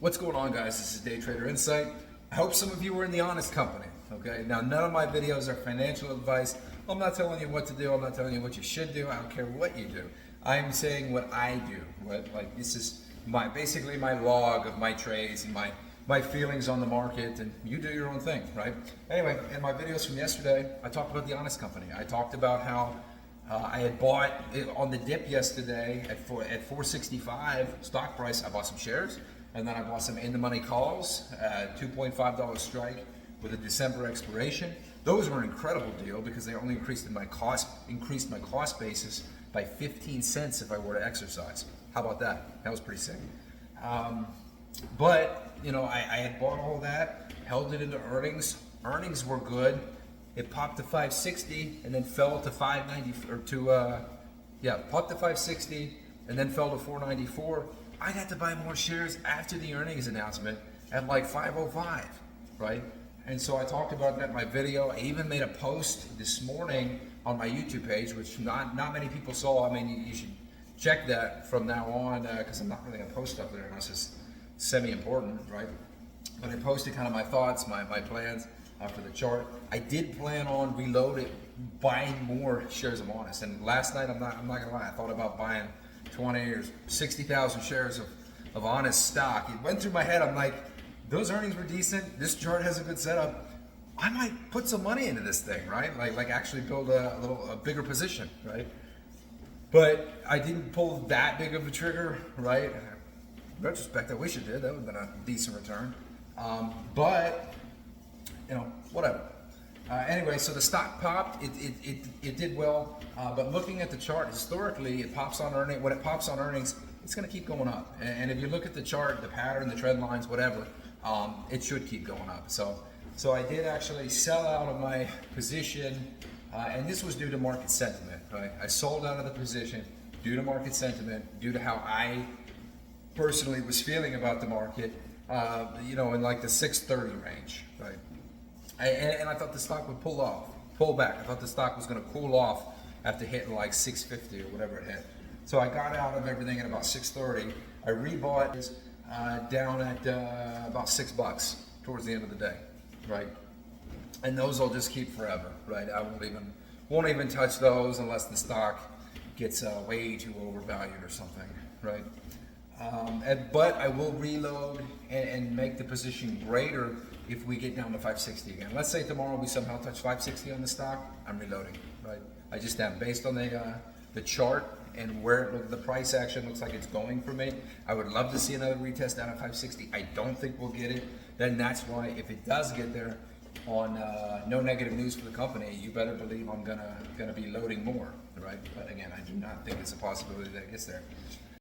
What's going on, guys? This is Day Trader Insight. I hope some of you are in the honest company, okay? Now, none of my videos are financial advice. I'm not telling you what to do. I'm not telling you what you should do. I don't care what you do. I'm saying what I do. Like this is basically my log of my trades and my feelings on the market, and you do your own thing, right? Anyway, in my videos from yesterday, I talked about the honest company. I talked about how I had bought it on the dip yesterday at 465 stock price. I bought some shares. And then I bought some in-the-money calls, $2.5 strike with a December expiration. Those were an incredible deal because they only increased my cost basis by 15 cents if I were to exercise. How about that? That was pretty sick. But you know, I had bought all that, held it into earnings. Earnings were good. It popped to 560 and then fell to 590 or popped to 560 and then fell to 494. I got to buy more shares after the earnings announcement at like 505, right? And so I talked about that in my video. I even made a post this morning on my YouTube page, which not many people saw. I mean, you should check that from now on because I'm not really gonna post up there unless it's semi-important, right? But I posted kind of my thoughts, my plans for the chart. I did plan on buying more shares of Honest. And last night, I'm not gonna lie, I thought about buying 20 or 60,000 shares of Honest stock. It went through my head. I'm like, those earnings were decent. This chart has a good setup. I might put some money into this thing, right? Like actually build a bigger position, right? But I didn't pull that big of a trigger, right? In retrospect, I wish it did. That would have been a decent return. But you know, whatever. Anyway, so the stock popped. It did well, but looking at the chart historically, it pops on earnings. When it pops on earnings, it's going to keep going up. And if you look at the chart, the pattern, the trend lines, whatever, it should keep going up. So I did actually sell out of my position, and this was due to market sentiment. Right? I sold out of the position due to market sentiment, due to how I personally was feeling about the market. You know, in like the 630 range, right? And I thought the stock would pull back. I thought the stock was going to cool off after hitting like 650 or whatever it hit. So I got out of everything at about 630. I rebought down at about $6 towards the end of the day, right? And those I'll just keep forever, right? I won't even touch those unless the stock gets way too overvalued or something, right? But I will reload and make the position greater if we get down to 560 again. Let's say tomorrow we somehow touch 560 on the stock, I'm reloading, right? I just am. Based on the chart and where the price action looks like it's going for me, I would love to see another retest down at 560. I don't think we'll get it. Then that's why if it does get there on no negative news for the company, you better believe I'm gonna be loading more, right? But again, I do not think it's a possibility that it gets there.